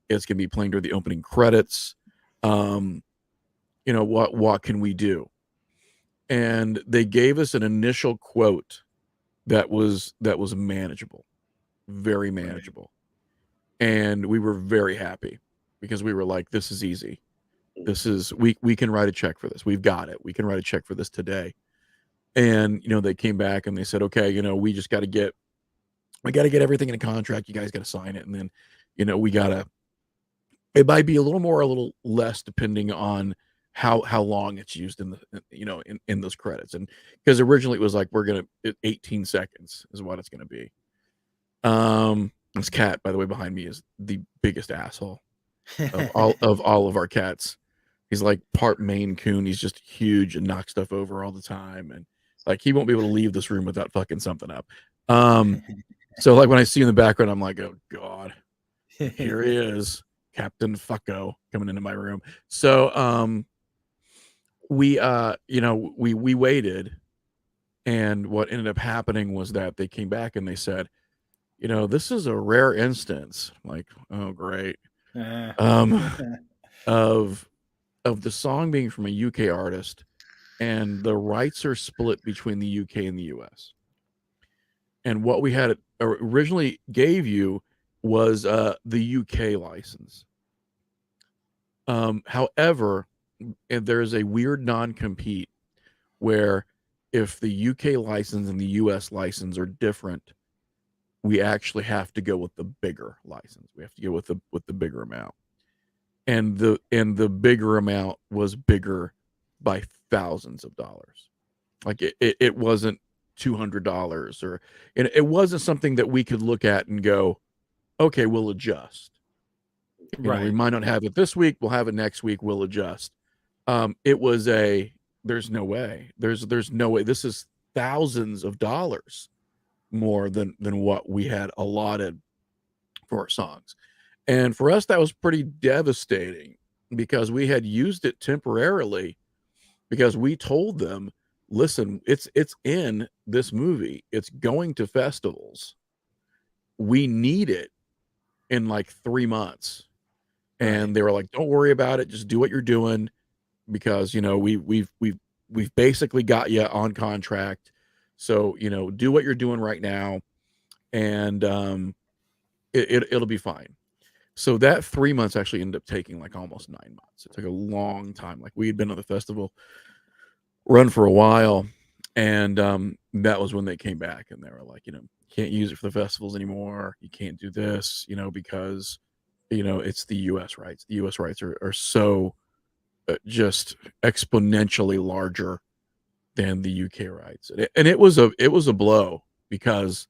It's gonna be playing during the opening credits. You know, what can we do? And they gave us an initial quote that was manageable, very manageable. And we were very happy because we were like, this is easy. This is, we can write a check for this. We've got it. We can write a check for this today. And, you know, they came back and they said, okay, you know, we got to get everything in a contract. You guys got to sign it. And then, you know, it might be a little more, a little less, depending on how long it's used in the, you know, in those credits. And because originally it was like, 18 seconds is what it's going to be. This cat, by the way, behind me is the biggest asshole of all of our cats. He's like part Maine Coon. He's just huge and knocks stuff over all the time, and like he won't be able to leave this room without fucking something up. So like when I see in the background, I'm like, oh god, here he is, Captain Fucko, coming into my room. So we you know, we waited, and what ended up happening was that they came back and they said, you know, this is a rare instance. Like, oh great, of the song being from a UK artist, and the rights are split between the UK and the US. And what we had originally gave you was the UK license. However, there is a weird non-compete where if the UK license and the US license are different, we actually have to go with the bigger license. We have to go with the bigger amount. And the bigger amount was bigger by thousands of dollars. Like it wasn't $200, or and it wasn't something that we could look at and go, okay, we'll adjust. You know, we might not have it this week, we'll have it next week, we'll adjust. It was there's no way. There's no way. This is thousands of dollars more than what we had allotted for our songs. And for us, that was pretty devastating because we had used it temporarily because we told them, listen, it's in this movie. It's going to festivals. We need it in like 3 months. And they were like, don't worry about it. Just do what you're doing because, you know, we've basically got you on contract. So, you know, do what you're doing right now, and it'll be fine. So that 3 months actually ended up taking like almost 9 months. It took a long time. Like we had been on the festival run for a while, and that was when they came back and they were like, you know, you can't use it for the festivals anymore. You can't do this, you know, because, you know, it's the US rights. The US rights are so just exponentially larger than the UK rights. And it was a blow because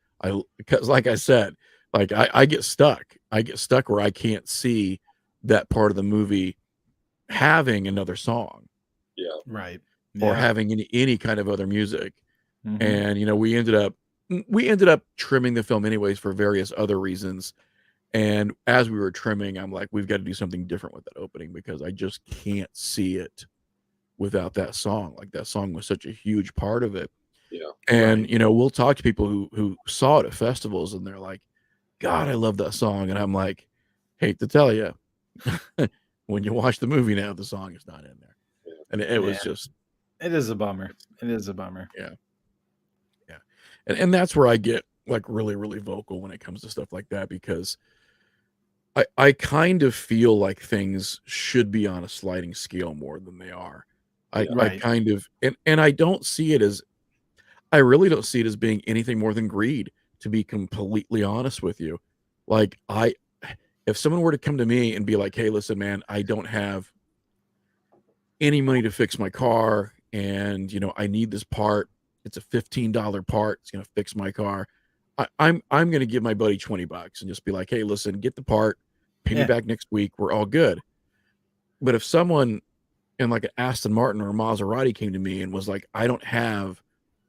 like I said, like I get stuck. I get stuck where I can't see that part of the movie having another song. Yeah. Right. Or having any kind of other music. Mhm. And you know, we ended up trimming the film anyways for various other reasons. And as we were trimming, I'm like, we've got to do something different with that opening because I just can't see it without that song. Like that song was such a huge part of it. Yeah. And you know, we'll talk to people who saw it at festivals and they're like, God, I love that song. And I'm like, hate to tell you, when you watch the movie now, the song is not in there. And it was just, it is a bummer. It is a bummer. Yeah. And that's where I get like really, really vocal when it comes to stuff like that, because I kind of feel like things should be on a sliding scale more than they are. I Yeah. I Right. kind of and I don't see it as I really don't see it as being anything more than greed, to be completely honest with you. Like if someone were to come to me and be like, "Hey, listen, man, I don't have any money to fix my car, and I need this part. It's a $15 part. It's gonna fix my car." I'm gonna give my buddy $20 and just be like, "Hey, listen, get the part, pay me Yeah. back next week. We're all good." But if someone in like an Aston Martin or a Maserati came to me and was like, "I don't have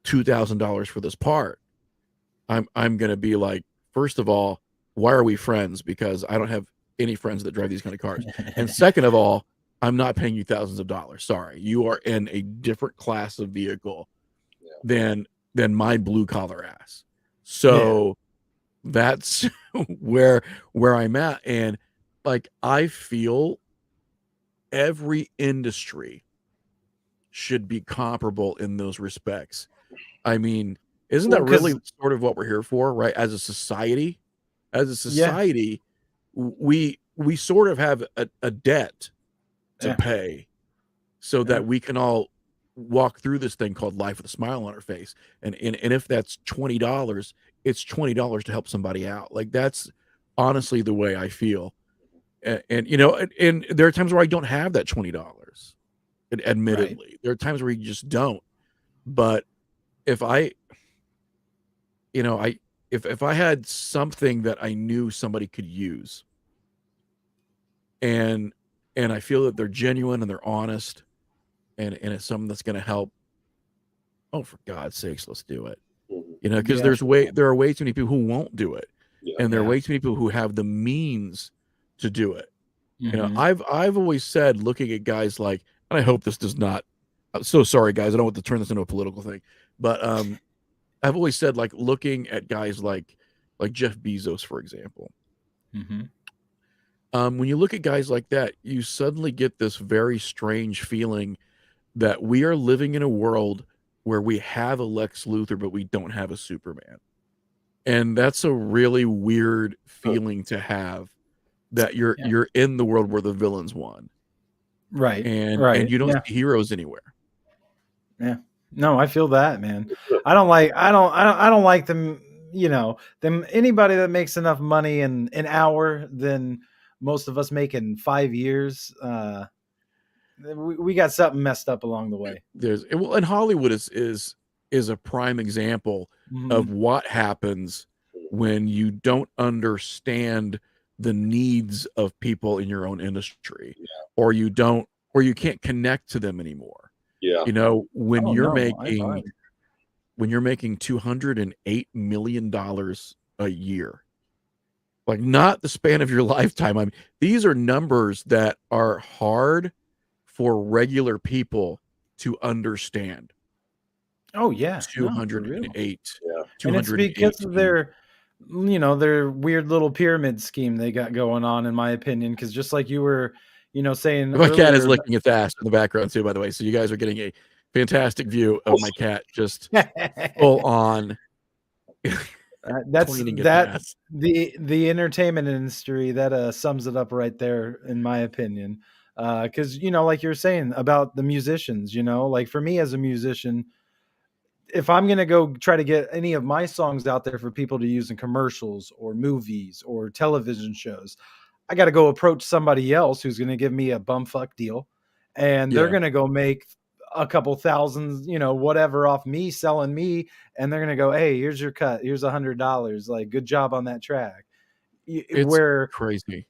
$2,000 for this part," I'm gonna be like, first of all, why are we friends? Because I don't have any friends that drive these kind of cars. And second of all, I'm not paying you thousands of dollars. Sorry, you are in a different class of vehicle than my blue collar ass. So that's where I'm at. And like, I feel every industry should be comparable in those respects. I mean, isn't Well, that really because sort of what we're here for, right? As a society, yeah, we sort of have a debt to yeah, pay so yeah, that we can all walk through this thing called life with a smile on our face. And if that's $20, it's $20 to help somebody out. Like, that's honestly the way I feel. And there are times where I don't have that $20. right. Admittedly, there are times where you just don't. But if I, I if I had something that I knew somebody could use, and I feel that they're genuine and they're honest, and it's something that's going to help, oh, for God's sakes, let's do it. Mhm. Because Yeah, there are way too many people who won't do it, Yeah. and there are yeah. way too many people who have the means to do it. Mhm. I've always said, looking at guys like, and I hope this does not. I'm so sorry, guys. I don't want to turn this into a political thing, but I've always said, like, looking at guys like Jeff Bezos, for example. Mhm. When you look at guys like that, you suddenly get this very strange feeling that we are living in a world where we have a Lex Luthor, but we don't have a Superman. And that's a really weird feeling to have, that Yeah. you're in the world where the villains won, Right. and Right. you don't Yeah. see heroes anywhere. Yeah. No, I feel that, man. I don't like them, them anybody that makes enough money in an hour than most of us make in 5 years. We got something messed up along the way. Well, and Hollywood is a prime example of Mhm. what happens when you don't understand the needs of people in your own industry, or you can't connect to them anymore. Yeah. When Oh you're no, I making $208 million a year, like, not the span of your lifetime. I mean, these are numbers that are hard for regular people to understand. Oh yeah, no, for real. 208, Yeah. And it's because of 218. their weird little pyramid scheme they got going on, in my opinion. Because just like you were, saying My cat is earlier. licking its ass in the background too, by the way. So you guys are getting a fantastic view of my cat just full on That's cleaning its that ass. the entertainment industry that sums it up right there, in my opinion. Because like you're saying about the musicians, like for me as a musician, if I'm gonna go try to get any of my songs out there for people to use in commercials or movies or television shows, I got to go approach somebody else who's going to give me a bumfuck deal, and they're Yeah, going to go make a couple thousands, whatever off me selling me, and they're going to go, "Hey, here's your cut. Here's $100. Like, good job on that track." it's Where, crazy.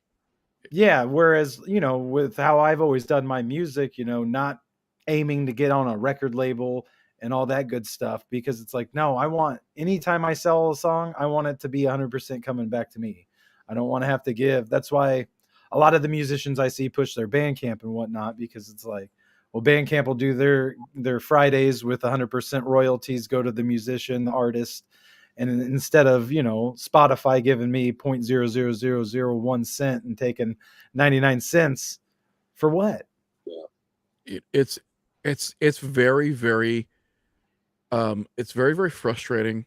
yeah, whereas with how I've always done my music, not aiming to get on a record label and all that good stuff, because it's like, no, I want, anytime I sell a song, I want it to be 100% coming back to me. I don't want to have to give. That's why a lot of the musicians I see push their Bandcamp and whatnot, because it's like, well, Bandcamp will do their Fridays with 100% royalties go to the musician, the artist, and instead of Spotify giving me 0.00001 cent and taking 99 cents for what? It, it's very, very it's very, very frustrating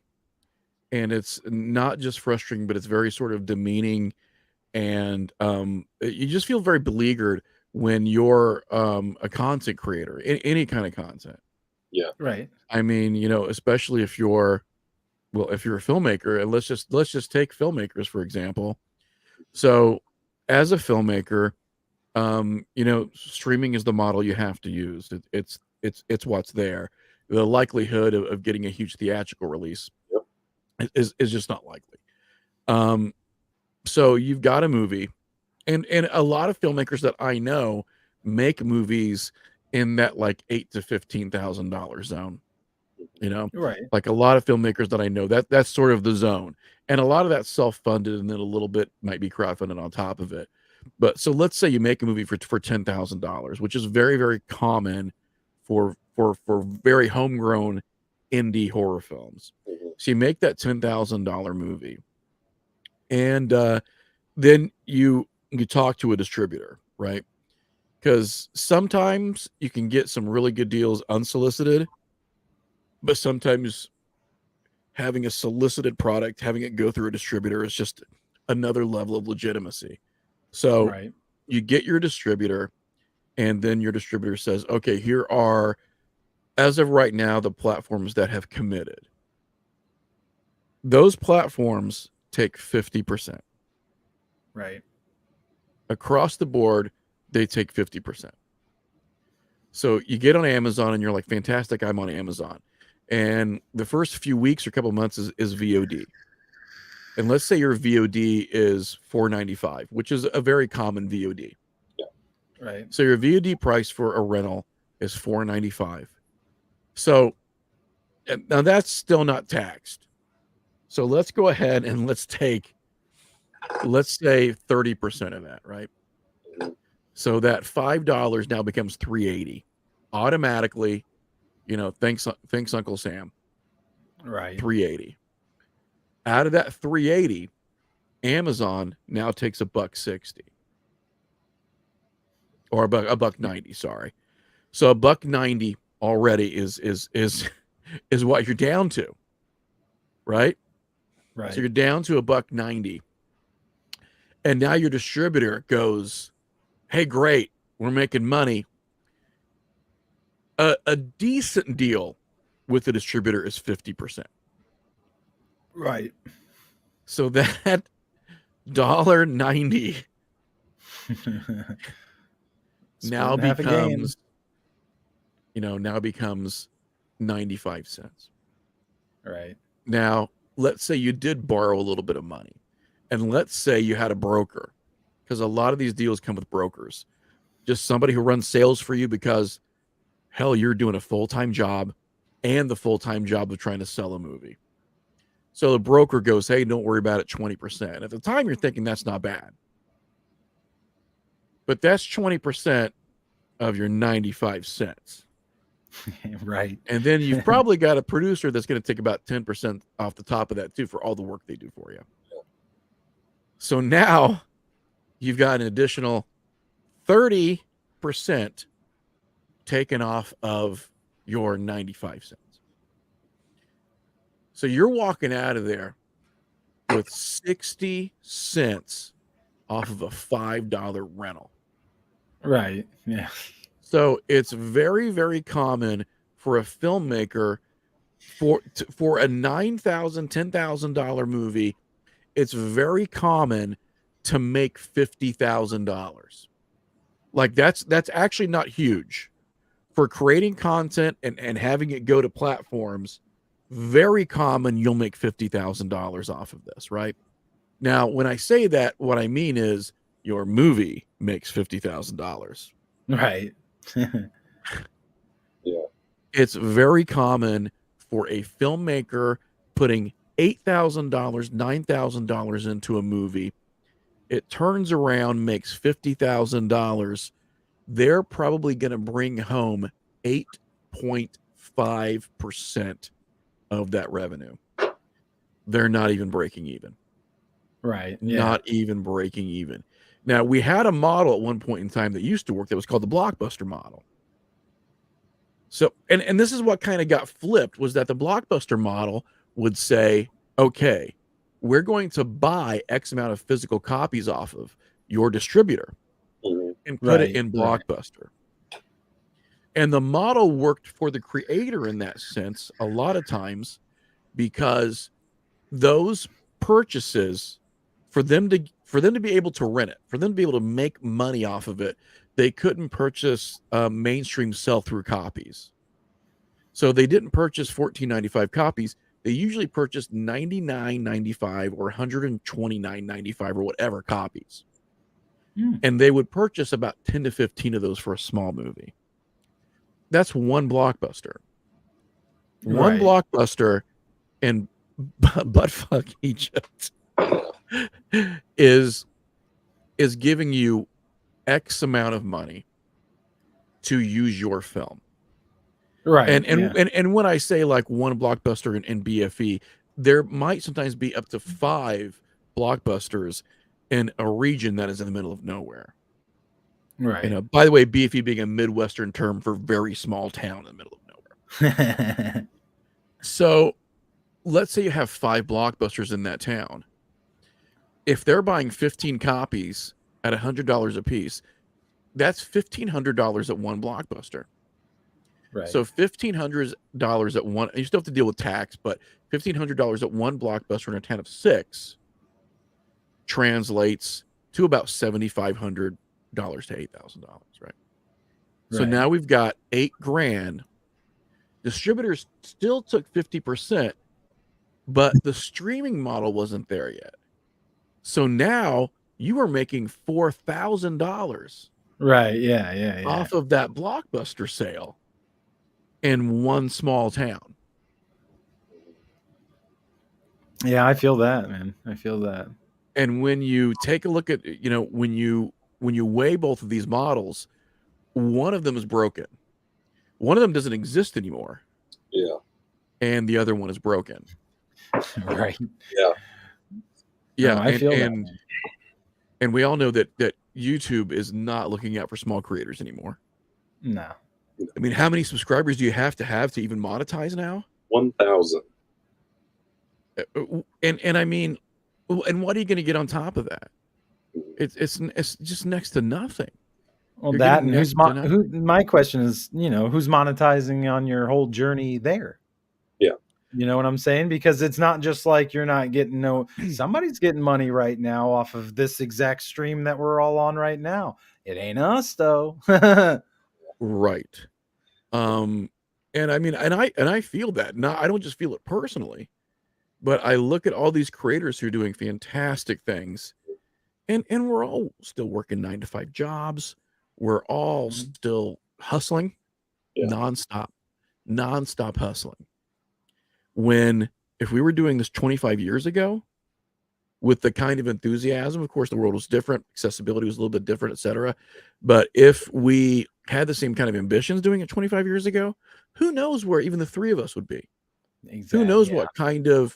and it's not just frustrating, but it's very sort of demeaning, and you just feel very beleaguered when you're a content creator, any kind of content. Yeah. Right. I mean, especially if you're a filmmaker, and let's just take filmmakers for example. So, as a filmmaker, streaming is the model you have to use. It's what's there. The likelihood of getting a huge theatrical release is just not likely. So you've got a movie, and a lot of filmmakers that I know make movies in that like $8,000 to $15,000 zone. Right. Like a lot of filmmakers that I know, that's sort of the zone, and a lot of that's self-funded, and then a little bit might be crowdfunded on top of it. But so let's say you make a movie for $10,000, which is very, very common for very homegrown indie horror films. So you make that $10,000 movie, and then you talk to a distributor, right? Because sometimes you can get some really good deals unsolicited, but sometimes having a solicited product, having it go through a distributor is just another level of legitimacy. So Right. you get your distributor, and then your distributor says, okay, here are, as of right now, the platforms that have committed. Those platforms take 50%. Right. Across the board, they take 50%. So you get on Amazon and you're like, fantastic, I'm on Amazon. And the first few weeks or couple months is VOD. And let's say your VOD is $4.95, which is a very common VOD. Right. So your VOD price for a rental is $4.95. So now that's still not taxed. So let's go ahead and let's say 30% of that, right? So that $5 now becomes $3.80 automatically. Thanks Uncle Sam. Right. $3.80. Out of that $3.80, Amazon now takes $1.60. Or $1.90, sorry. So $1.90 already is what you're down to. Right? Right. So you're down to $1.90. And now your distributor goes, hey, great, we're making money. A decent deal with the distributor is 50%. Right. So that $1.90 now becomes 95 cents. Right. Now, let's say you did borrow a little bit of money, and let's say you had a broker, because a lot of these deals come with brokers, just somebody who runs sales for you because, hell, you're doing a full-time job and the full-time job of trying to sell a movie. So the broker goes, hey, don't worry about it, 20%. At the time, you're thinking that's not bad. But that's 20% of your 95 cents. Right. And then you've probably got a producer that's going to take about 10% off the top of that, too, for all the work they do for you. So now you've got an additional 30% taken off of your 95 cents. So you're walking out of there with 60 cents off of a $5 rental. Right. Yeah. So it's very, very common for a filmmaker for a $9,000, $10,000 movie. It's very common to make $50,000. Like that's actually not huge for creating content and having it go to platforms. Very common, you'll make $50,000 off of this, right? Now, when I say that, what I mean is your movie makes $50,000. Right. Yeah. It's very common for a filmmaker putting $8,000, $9,000 into a movie. It turns around, makes $50,000. They're probably going to bring home 8.5% of that revenue. They're not even breaking even. Right. Yeah. Not even breaking even. Now, we had a model at one point in time that used to work that was called the blockbuster model. So, and this is what kind of got flipped, was that the blockbuster model would say, okay, we're going to buy X amount of physical copies off of your distributor and put it in Blockbuster. And the model worked for the creator in that sense a lot of times, because those purchases, for them to be able to rent it, for them to be able to make money off of it, they couldn't purchase mainstream sell-through copies. So they didn't purchase $14.95 copies. They usually purchased $99.95 or $129.95 or whatever copies. And they would purchase about 10 to 15 of those for a small movie. That's one Blockbuster. One Blockbuster in buttfuck Egypt is giving you X amount of money to use your film. Right. And when I say like one Blockbuster in BFE, there might sometimes be up to 5 Blockbusters in a region that is in the middle of nowhere. Right. You know, by the way, BFE being a Midwestern term for very small town in the middle of nowhere. So let's say you have 5 Blockbusters in that town. If they're buying 15 copies at $100 a piece, that's $1,500 at one Blockbuster. Right. So $1,500 at one, you still have to deal with tax, but $1,500 at one Blockbuster in a town of 6 translates to about $7,500 to $8,000, right? So now we've got $8,000. Distributors still took 50%, but the streaming model wasn't there yet. So now you are making $4,000 off of that Blockbuster sale in one small town. Yeah, I feel that, man. I feel that. And when you take a look at, you know, when you weigh both of these models, one of them is broken. One of them doesn't exist anymore. Yeah. And the other one is broken. Right. Yeah. Yeah. No, I feel that. And we all know that YouTube is not looking out for small creators anymore. No. I mean, how many subscribers do you have to even monetize now? 1,000. And I mean, and what are you going to get on top of that? It's just next to nothing. Well, that and my question is, you know, who's monetizing on your whole journey there? Yeah. You know what I'm saying? Because it's not just like you're not getting somebody's getting money right now off of this exact stream that we're all on right now. It ain't us though. Right. And I mean, and I feel that. Now, I don't just feel it personally, but I look at all these creators who are doing fantastic things, and we're all still working 9-to-5 jobs. We're all still hustling, nonstop hustling. When, if we were doing this 25 years ago with the kind of enthusiasm, of course, the world was different. Accessibility was a little bit different, etc. But if we had the same kind of ambitions doing it 25 years ago, who knows where even the 3 of us would be? Exactly, who knows what kind of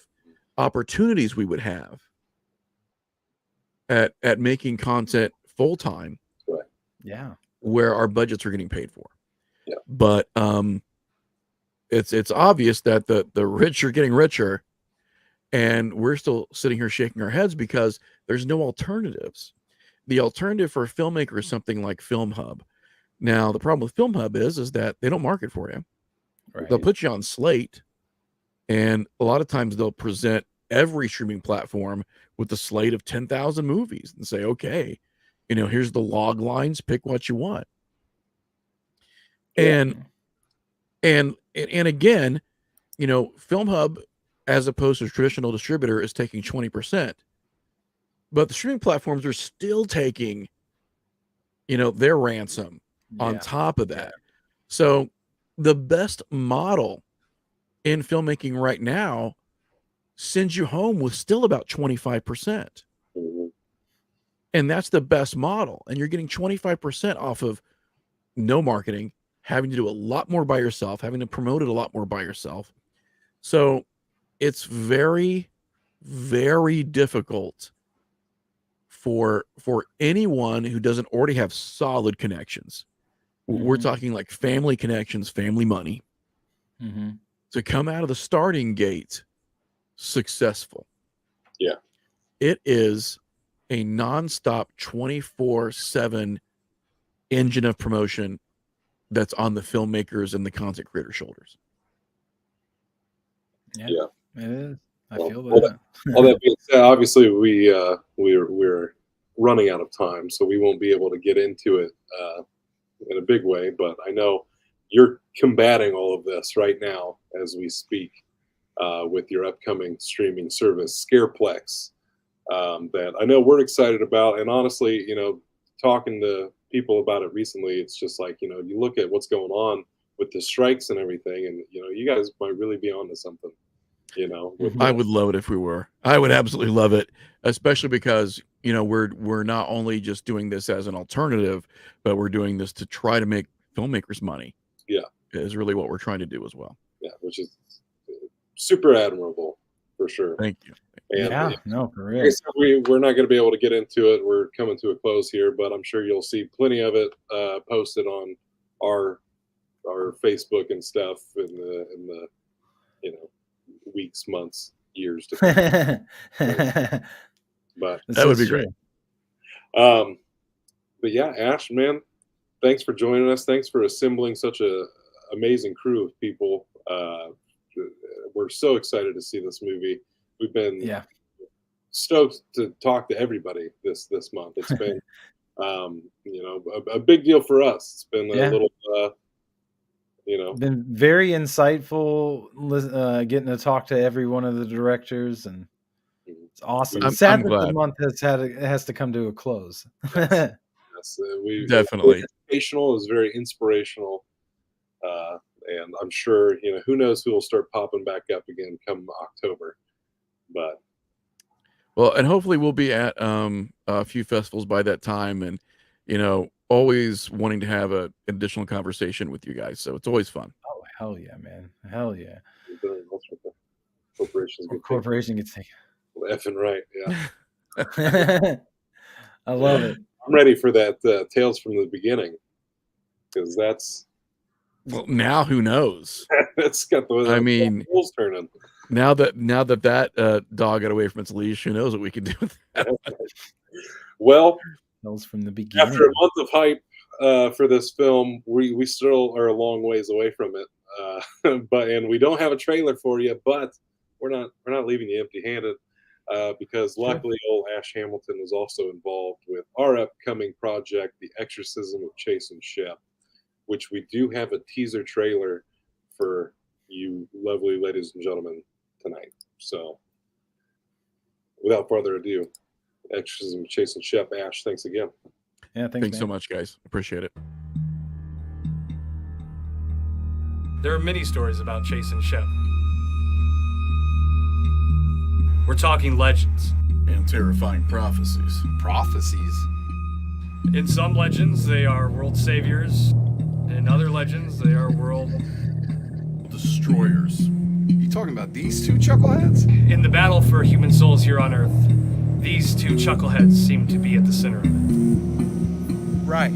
opportunities we would have at making content full time. Right. Yeah. Where our budgets are getting paid for. Yeah. But it's obvious that the rich are getting richer, and we're still sitting here shaking our heads because there's no alternatives. The alternative for a filmmaker is something like Film Hub. Now, the problem with Film Hub is that they don't market for you. Right. They'll put you on Slate, and a lot of times they'll present every streaming platform with a slate of 10,000 movies and say, okay, you know, here's the log lines, pick what you want. And again, you know, Film Hub, as opposed to a traditional distributor, is taking 20%. But the streaming platforms are still taking, you know, their ransom on top of that. Yeah. So the best model in filmmaking right now sends you home with still about 25%. And that's the best model. And you're getting 25% off of no marketing, having to do a lot more by yourself, having to promote it a lot more by yourself. So it's very, very difficult for anyone who doesn't already have solid connections. We're talking like family connections, family money, to come out of the starting gate successful. Yeah. It is a nonstop 24/7 engine of promotion that's on the filmmakers and the content creator shoulders. Yeah. It is. I Well, feel all that. All that being said, obviously we're running out of time, so we won't be able to get into it in a big way. But I know you're combating all of this right now as we speak with your upcoming streaming service, Scareplex, that I know we're excited about. And honestly, talking to people about it recently, it's just like, you look at what's going on with the strikes and everything, and you guys might really be onto something. I would love it if we were. I would absolutely love it, especially because we're not only just doing this as an alternative, but we're doing this to try to make filmmakers money. Yeah, is really what we're trying to do as well. Yeah, which is super admirable for sure. Thank you. And no, for real. like I said, we're not going to be able to get into it. We're coming to a close here, but I'm sure you'll see plenty of it posted on our Facebook and stuff in the weeks, months, years to come. But that would be great. But yeah, Ash, man, thanks for joining us. Thanks for assembling such a amazing crew of people. We're so excited to see this movie. We've been stoked to talk to everybody this month. It's been a big deal for us. It's been a little been very insightful getting to talk to every one of the directors, and it's awesome. It's sad that the month has to come to a close. Yes, definitely. Educational is very inspirational, and I'm sure who knows who will start popping back up again come October. But and hopefully we'll be at a few festivals by that time, and always wanting to have an additional conversation with you guys. So it's always fun. Oh, hell yeah, man. Hell yeah. Corporation gets taken. Effing right, yeah. I love it. I'm ready for that Tales from the Beginning, because that's... Well, now who knows? That's got the wheels turning. Now that dog got away from its leash, who knows what we can do with that? Well, Tales from the Beginning. After a month of hype for this film, we still are a long ways away from it. And we don't have a trailer for you, but we're not leaving you empty-handed, because luckily old Ash Hamilton is also involved with our upcoming project, The Exorcism of Chase and Shep, which we do have a teaser trailer for you lovely ladies and gentlemen tonight. So without further ado, Exorcism of Chase and Shep. Ash, thanks again. Yeah, thanks so much, guys. Appreciate it. There are many stories about Chase and Shep. We're talking legends. And terrifying prophecies. Prophecies? In some legends, they are world saviors. In other legends, they are world destroyers. You talking about these two chuckleheads? In the battle for human souls here on Earth, these two chuckleheads seem to be at the center of it. Right.